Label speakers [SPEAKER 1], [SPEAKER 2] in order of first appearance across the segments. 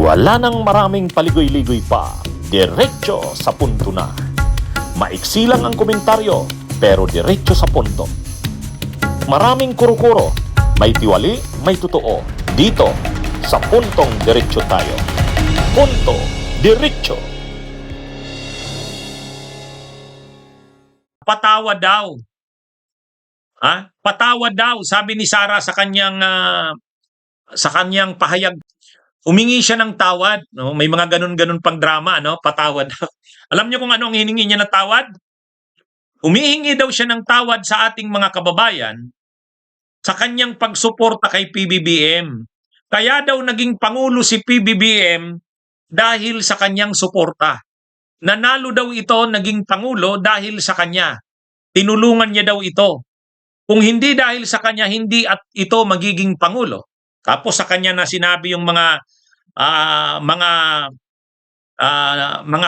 [SPEAKER 1] Wala nang maraming paligoy-ligoy pa, diretso sa punto na. Maiksi lang ang komentaryo, pero diretso sa punto. Maraming kuro-kuro, may tiwali, may totoo. Dito, sa puntong diretso tayo. Punto, diretso.
[SPEAKER 2] Patawad daw. Patawad daw, sabi ni Sara sa kanyang pahayag. Humingi siya ng tawad, no? May mga ganun-ganun pang drama, no? Patawad daw. Alam niyo kung ano ang hiningi niya na tawad? Humihingi daw siya ng tawad sa ating mga kababayan sa kanyang pagsuporta kay PBBM. Kaya daw naging pangulo si PBBM dahil sa kanyang suporta. Nanalo daw ito, naging pangulo dahil sa kanya. Tinulungan niya daw ito. Kung hindi dahil sa kanya, hindi at ito magiging pangulo. Tapos sa kanya na sinabi yung mga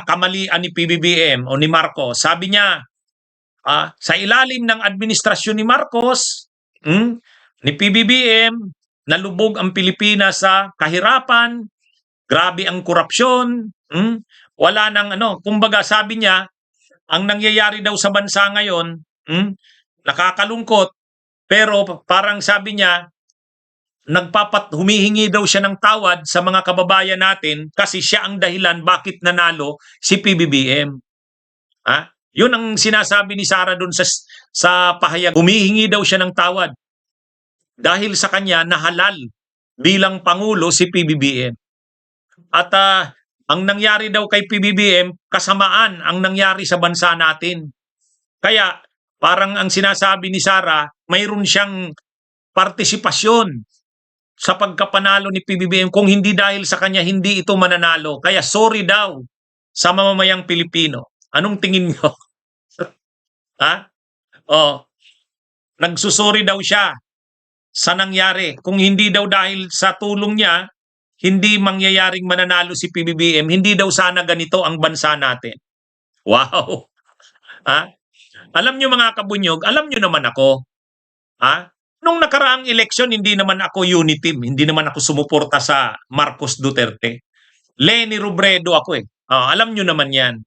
[SPEAKER 2] kamalian ni PBBM o ni Marcos. Sabi niya, sa ilalim ng administrasyon ni Marcos, ni PBBM, nalubog ang Pilipinas sa kahirapan, grabe ang korupsyon, wala nang kumbaga sabi niya, ang nangyayari daw sa bansa ngayon, nakakalungkot, pero parang sabi niya, humihingi daw siya ng tawad sa mga kababayan natin kasi siya ang dahilan bakit nanalo si PBBM. Yun ang sinasabi ni Sara doon sa pahayag. Humihingi daw siya ng tawad dahil sa kanya nahalal bilang pangulo si PBBM. At ang nangyari daw kay PBBM, kasamaan ang nangyari sa bansa natin. Kaya parang ang sinasabi ni Sara, mayroon siyang partisipasyon sa pagkapanalo ni PBBM. Kung hindi dahil sa kanya, hindi ito mananalo. Kaya sorry daw sa mamamayang Pilipino. Anong tingin nyo? Nagsusori daw siya sa nangyari. Kung hindi daw dahil sa tulong niya, hindi mangyayaring mananalo si PBBM. Hindi daw sana ganito ang bansa natin. Wow! Alam nyo mga kabunyog, alam nyo naman ako. Nung nakaraang eleksyon, hindi naman ako uniteam. Hindi naman ako sumuporta sa Marcos Duterte. Leni Robredo ako eh. Alam nyo naman yan.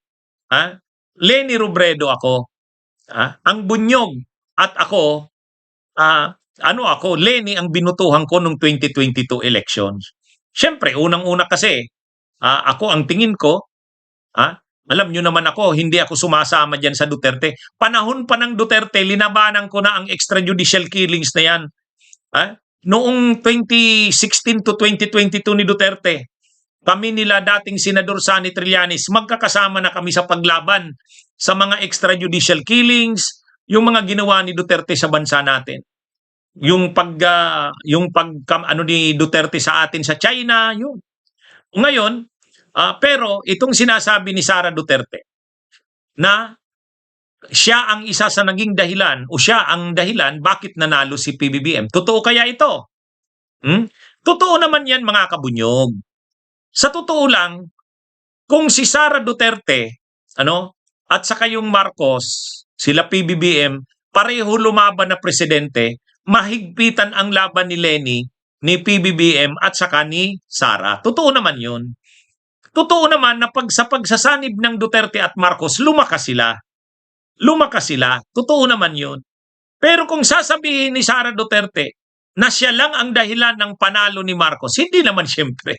[SPEAKER 2] Leni Robredo ako. Ang bunyog at ako, Leni ang binutuhan ko nung 2022 elections. Siyempre, unang-una kasi, ako ang tingin ko, alam nyo naman ako, hindi ako sumasama dyan sa Duterte. Panahon pa ng Duterte, linabanan ko na ang extrajudicial killings na yan. Noong 2016 to 2022 ni Duterte, kami nila dating Senador Sonny Trillanes, magkakasama na kami sa paglaban sa mga extrajudicial killings, yung mga ginawa ni Duterte sa bansa natin. Yung ni Duterte sa atin sa China, yun. Ngayon, pero itong sinasabi ni Sara Duterte na siya ang isa sa naging dahilan o siya ang dahilan bakit nanalo si PBBM. Totoo kaya ito? Totoo naman yan mga kabunyog. Sa totoo lang, kung si Sara Duterte at saka yung Marcos, sila PBBM, pareho lumaban na presidente, mahigpitan ang laban ni Leni, ni PBBM at saka ni Sara. Totoo naman yun. Totoo naman na sa pagsasanib ng Duterte at Marcos, lumakas sila. Totoo naman yun. Pero kung sasabihin ni Sara Duterte na siya lang ang dahilan ng panalo ni Marcos, hindi naman siyempre.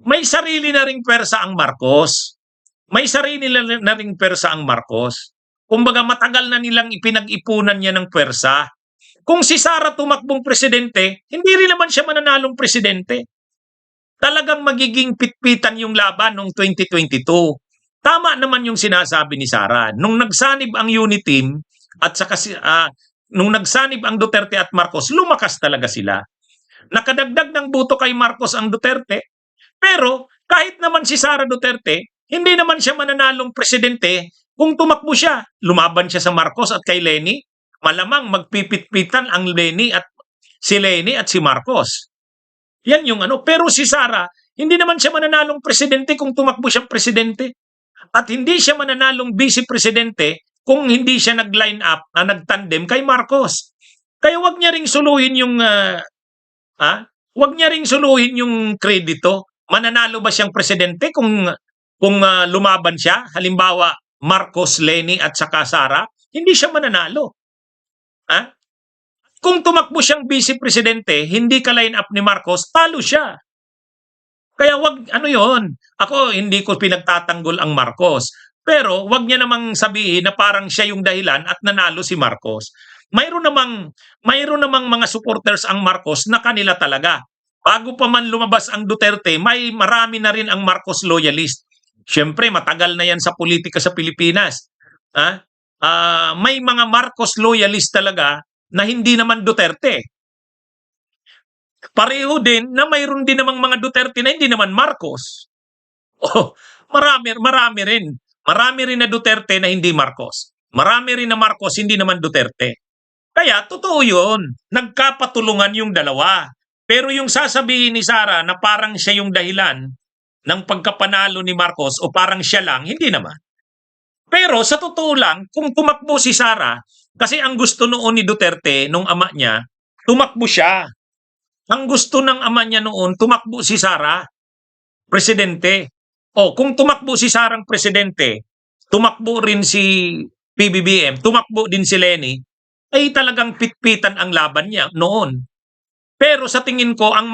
[SPEAKER 2] May sarili na ring pwersa ang Marcos. Kumbaga matagal na nilang ipinag-ipunan niya ng pwersa. Kung si Sara tumakbong presidente, hindi rin naman siya mananalong presidente. Talagang magiging pitpitan yung laban noong 2022. Tama naman yung sinasabi ni Sara. Nung nagsanib ang Uniteam at saka nung nagsanib ang Duterte at Marcos, lumakas talaga sila. Nakadagdag ng boto kay Marcos ang Duterte, pero kahit naman si Sara Duterte, hindi naman siya mananalong presidente kung tumakbo siya. Lumaban siya sa Marcos at kay Leni, malamang magpipitpitan ang si Leni at si Marcos. Yan yung pero si Sara, hindi naman siya mananalong presidente kung tumakbo siyang presidente. At hindi siya mananalong vice-presidente kung hindi siya nag-line up, nagtandem kay Marcos. Kaya wag niya ring suluhin yung kredito Mananalo ba siyang presidente kung lumaban siya? Halimbawa, Marcos, Leni at saka Sara, hindi siya mananalo. Ha? Kung tumakbo siyang vice presidente, hindi ka line up ni Marcos, talo siya. Kaya wag ano 'yon. Ako hindi ko pinagtatanggol ang Marcos. Pero wag niya namang sabihin na parang siya yung dahilan at nanalo si Marcos. Mayroon namang mga supporters ang Marcos na kanila talaga. Bago pa man lumabas ang Duterte, marami na rin ang Marcos loyalist. Siyempre, matagal na yan sa politika sa Pilipinas. Ha? May mga Marcos loyalist talaga na hindi naman Duterte. Pareho din na mayroon din namang mga Duterte na hindi naman Marcos. Oh, marami rin. Marami rin na Duterte na hindi Marcos. Marami rin na Marcos hindi naman Duterte. Kaya totoo 'yun. Nagkapatulungan yung dalawa. Pero yung sasabihin ni Sara na parang siya yung dahilan ng pagkapanalo ni Marcos o parang siya lang, hindi naman. Pero sa totoo lang, kung tumakbo si Sara, kasi ang gusto noon ni Duterte, nung ama niya, tumakbo siya. Ang gusto ng ama niya noon, tumakbo si Sara, presidente. O, kung tumakbo si Sarang presidente, tumakbo rin si PBBM, tumakbo din si Leni, ay talagang pitpitan ang laban niya noon. Pero sa tingin ko, ang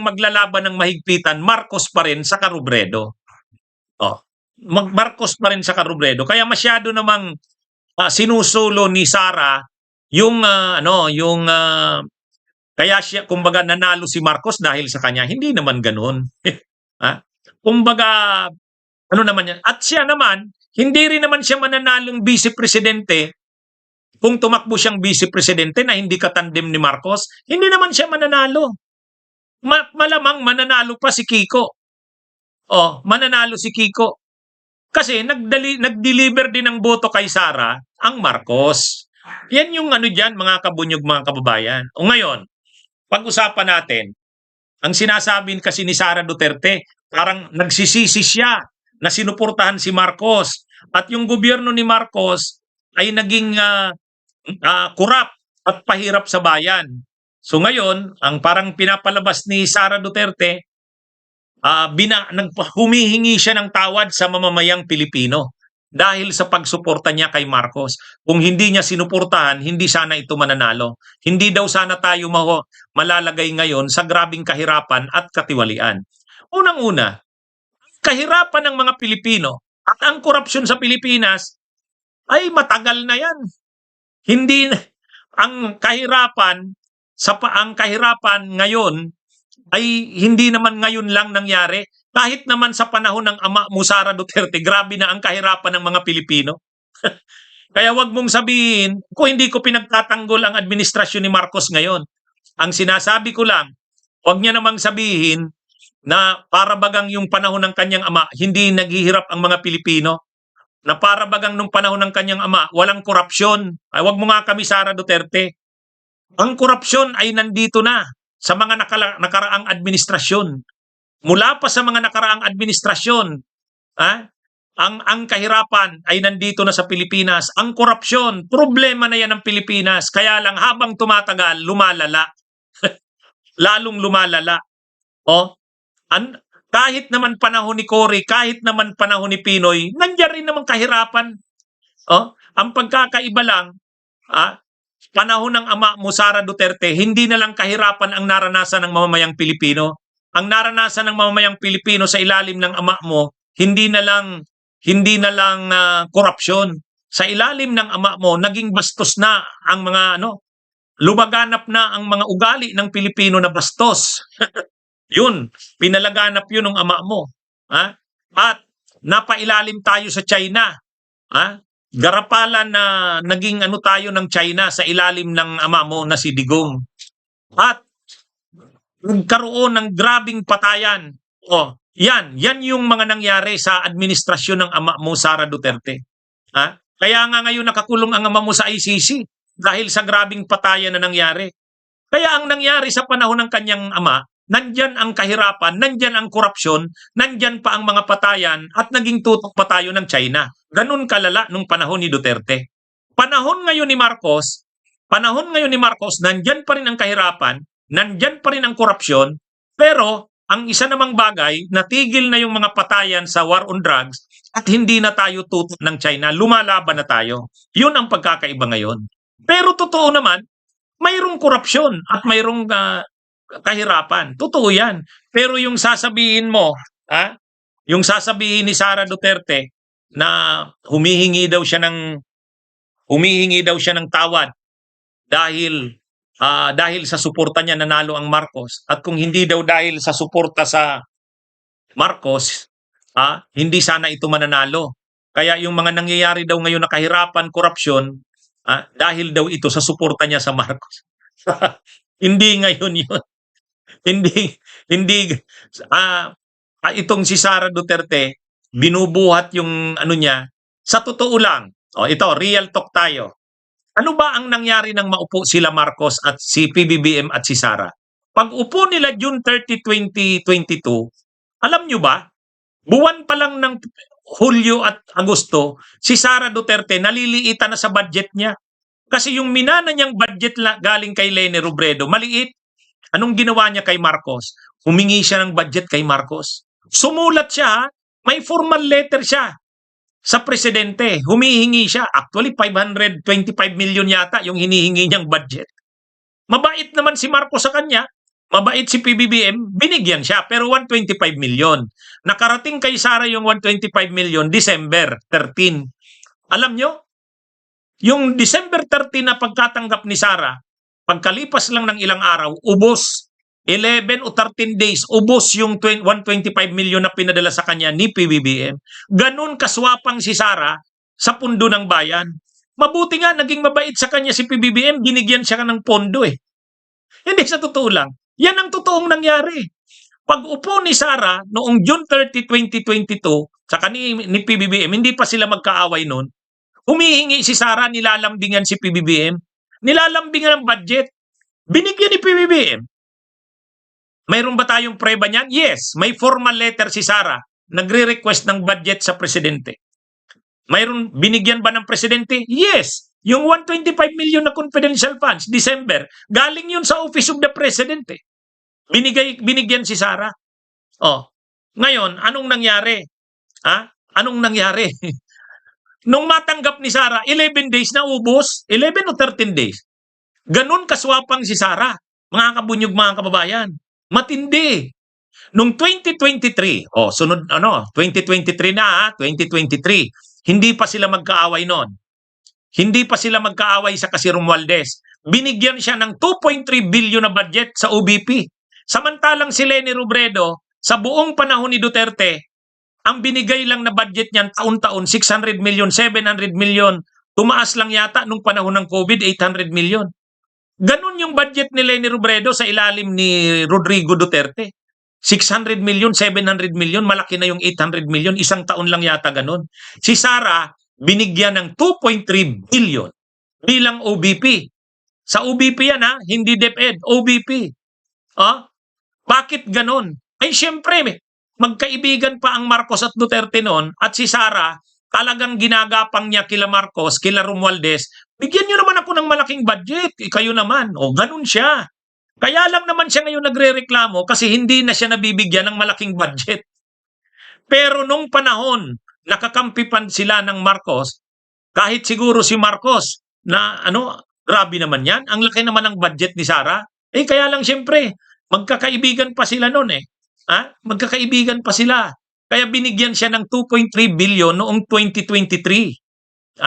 [SPEAKER 2] maglalaban ng mahigpitan, Marcos pa rin sa Carobredo. Oh, Marcos pa rin sa Carobredo. Kaya masyado namang sinusulo ni Sara yung kaya siya, kumbaga, nanalo si Marcos dahil sa kanya. Hindi naman ganoon. Ha? Kumbaga, ano naman yan? At siya naman, hindi rin naman siya mananalong vice-presidente kung tumakbo siyang vice-presidente na hindi katandem ni Marcos. Hindi naman siya mananalo. Malamang mananalo pa si Kiko. Oh, mananalo si Kiko. Kasi nag-deliver din ng boto kay Sara ang Marcos. Yan yung ano dyan, mga kabunyog, mga kababayan. O ngayon, pag-usapan natin, ang sinasabi kasi ni Sara Duterte, parang nagsisisi siya na sinuportahan si Marcos. At yung gobyerno ni Marcos ay naging kurap at pahirap sa bayan. So ngayon, ang parang pinapalabas ni Sara Duterte, humihingi siya ng tawad sa mamamayang Pilipino dahil sa pagsuporta niya kay Marcos. Kung hindi niya sinuportahan, hindi sana ito mananalo. Hindi daw sana tayo malalagay ngayon sa grabing kahirapan at katiwalian. Unang-una, kahirapan ng mga Pilipino at ang korupsyon sa Pilipinas ay matagal na yan. Hindi ang kahirapan ngayon ay hindi naman ngayon lang nangyari. Kahit naman sa panahon ng ama mo, Sara Duterte, grabe na ang kahirapan ng mga Pilipino. Kaya wag mong sabihin, kung hindi ko pinagtatanggol ang administrasyon ni Marcos ngayon. Ang sinasabi ko lang, wag niya namang sabihin na para bagang yung panahon ng kanyang ama, hindi naghihirap ang mga Pilipino. Na para bagang nung panahon ng kanyang ama, walang korupsyon. Ay, wag mo nga kami, Sara Duterte. Ang korupsyon ay nandito na sa mga nakaraang administrasyon. Mula pa sa mga nakaraang administrasyon, ang kahirapan ay nandito na sa Pilipinas. Ang korupsyon, problema na yan ng Pilipinas. Kaya lang habang tumatagal, lumalala. Lalong lumalala. Kahit naman panahon ni Cory, kahit naman panahon ni Pinoy, nandiyan rin naman kahirapan. Ang pagkakaiba lang, panahon ng ama mo, Sara Duterte, hindi na lang kahirapan ang naranasan ng mamamayang Pilipino. Ang naranasan ng mamamayang Pilipino sa ilalim ng ama mo, hindi na lang korupsyon. Sa ilalim ng ama mo, naging bastos na ang mga lumaganap na ang mga ugali ng Pilipino na bastos. Yun, pinalaganap yun ng ama mo. At napailalim tayo sa China. Garapalan na naging tayo ng China sa ilalim ng ama mo na si Digong. At nagkaroon ng grabing patayan. Yan yung mga nangyari sa administrasyon ng ama mo, Sara Duterte. Kaya nga ngayon nakakulong ang ama mo sa ICC dahil sa grabing patayan na nangyari. Kaya ang nangyari sa panahon ng kanyang ama, nandyan ang kahirapan, nandyan ang korupsyon, nandyan pa ang mga patayan at naging tutok pa tayo ng China. Ganun kalala nung panahon ni Duterte. Panahon ngayon ni Marcos, nandyan pa rin ang kahirapan, nandyan pa rin ang korupsyon, pero ang isa namang bagay, natigil na yung mga patayan sa war on drugs at hindi na tayo tutok ng China. Lumalaban na tayo. Yun ang pagkakaiba ngayon. Pero totoo naman, mayroong korupsyon at mayroong kahirapan. Totoo yan. Pero yung sasabihin mo, yung sasabihin ni Sara Duterte na humihingi daw siya ng tawad dahil sa suporta niya nanalo ang Marcos, at kung hindi daw dahil sa suporta sa Marcos, hindi sana ito mananalo. Kaya yung mga nangyayari daw ngayon na kahirapan, korupsyon, dahil daw ito sa suporta niya sa Marcos. Hindi ngayon yun. Hindi itong si Sara Duterte binubuhat yung ano niya. Sa totoo lang, ito real talk tayo. Ano ba ang nangyari nang maupo sila Marcos at si PBBM at si Sara? Pag upo nila June 30, 2022, alam nyo ba, buwan pa lang ng Hulyo at Agosto, si Sara Duterte naliliitan na sa budget niya. Kasi yung minana niyang budget galing kay Leni Robredo, maliit. Anong ginawa niya kay Marcos? Humingi siya ng budget kay Marcos. Sumulat siya, may formal letter siya sa presidente. Humihingi siya. Actually, 525 million yata yung hinihingi niyang budget. Mabait naman si Marcos sa kanya. Mabait si PBBM. Binigyan siya. Pero 125 million. Nakarating kay Sara yung 125 million December 13. Alam nyo? Yung December 13 na pagkatanggap ni Sara, pagkalipas lang ng ilang araw, ubos. 11 o 13 days, ubos yung 125 million na pinadala sa kanya ni PBBM. Ganun kaswapang si Sara sa pundo ng bayan. Mabuti nga, naging mabait sa kanya si PBBM, binigyan siya ng pondo eh. Hindi, sa totoo lang. Yan ang totoong nangyari. Pag upo ni Sara noong June 30, 2022, sa ni PBBM, hindi pa sila magkaaway noon, humihingi si Sara, nilalambingan si PBBM, nilalambingan ng budget, binigyan ni PBBM. Mayroon ba tayong preba niyan? Yes, may formal letter si Sara, nagre-request ng budget sa presidente. Mayroon, binigyan ba ng presidente? Yes, yung 125 million na confidential funds, December, galing yun sa Office of the President. Binigyan si Sara. Ngayon, anong nangyari? Anong nangyari? Nung matanggap ni Sara, 11 days na ubos, 11 o 13 days. Ganun kaswapang si Sara, mga kabunyog, mga kababayan. Matindi. Nung 2023, 2023 na, 2023, hindi pa sila magkaaway noon. Hindi pa sila magkaaway sa kasi Romualdez. Binigyan siya ng 2.3 billion na budget sa OBP. Samantalang si Leni Robredo, sa buong panahon ni Duterte, ang binigay lang na budget niyan taon-taon, 600 million, 700 million. Tumaas lang yata nung panahon ng COVID, 800 million. Ganun yung budget ni Leni Robredo sa ilalim ni Rodrigo Duterte. 600 million, 700 million, malaki na yung 800 million, isang taon lang yata ganun. Si Sara, binigyan ng 2.3 billion bilang OBP. Sa OBP yan hindi DepEd, OBP. Bakit ganun? Ay syempre, magkaibigan pa ang Marcos at Duterte noon, at si Sara, talagang ginagapang niya kila Marcos, kila Romualdez, bigyan niyo naman ako ng malaking budget, kayo naman. Ganun siya. Kaya lang naman siya ngayon nagre-reklamo kasi hindi na siya nabibigyan ng malaking budget. Pero nung panahon, nakakampi pa sila ng Marcos, kahit siguro si Marcos, na grabe naman yan, ang laki naman ng budget ni Sara, kaya lang siyempre, magkakaibigan pa sila noon Magkakaibigan pa sila. Kaya binigyan siya ng 2.3 billion noong 2023.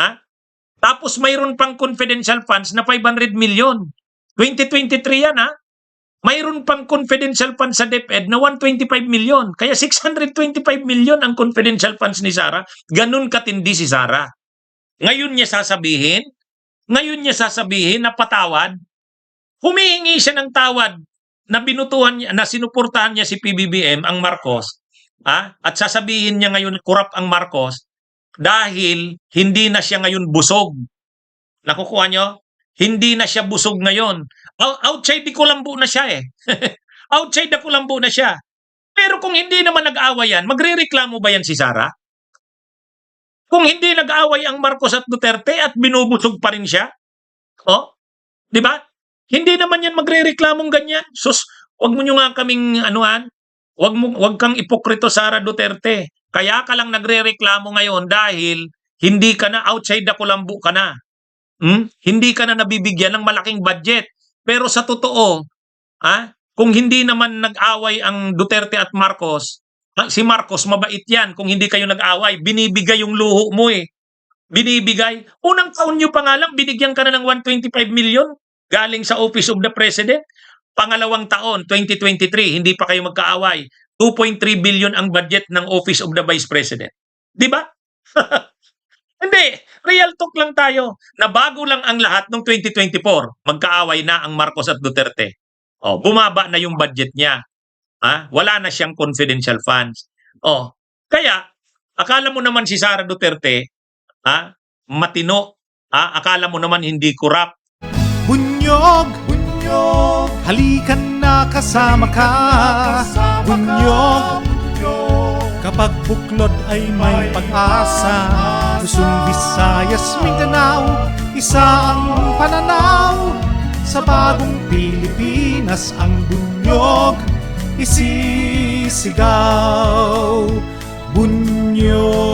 [SPEAKER 2] Tapos mayroon pang confidential funds na 500 million. 2023 yan Mayroon pang confidential funds sa DepEd na 125 million. Kaya 625 million ang confidential funds ni Sara. Ganun katindi si Sara. Ngayon niya sasabihin na patawad. Humihingi siya ng tawad na binutuhan niya, na sinuportahan niya si PBBM, ang Marcos, at sasabihin niya ngayon corrupt ang Marcos dahil hindi na siya ngayon busog. Nakukuha niyo? Hindi na siya busog ngayon. Outside the Colombo na siya Outside the Colombo na siya. Pero kung hindi naman nag-away yan, magrereklamo ba yan si Sara? Kung hindi nag-away ang Marcos at Duterte at binubusog pa rin siya? Di ba? Hindi naman yan magrereklamong ganyan. Sus, wag mo nyo nga kaming wag kang ipokrito, Sara Duterte. Kaya ka lang nagrereklamo ngayon dahil hindi ka na outside the kulambu ka na. Hindi ka na nabibigyan ng malaking budget. Pero sa totoo, kung hindi naman nag-away ang Duterte at Marcos, si Marcos mabait yan kung hindi kayo nag-away. Binibigay yung luho mo eh. Binibigay. Unang taon nyo pa nga lang, binigyan ka na ng 125 million galing sa Office of the President. Pangalawang taon, 2023, hindi pa kayo magkaaway. 2.3 billion ang budget ng Office of the Vice President. Di ba? Hindi. Real talk lang tayo. Na bago lang ang lahat noong 2024, magkaaway na ang Marcos at Duterte. Bumaba na yung budget niya. Wala na siyang confidential funds. Kaya, akala mo naman si Sara Duterte, matino. Akala mo naman hindi corrupt.
[SPEAKER 3] Bunyog, bunyog, halikan na kasama ka. Bunyog, kapag buklod ay may pag-asa. Luzon, Visayas, Mindanao, isa ang pananaw. Sa bagong Pilipinas ang bunyog isisigaw. Bunyog.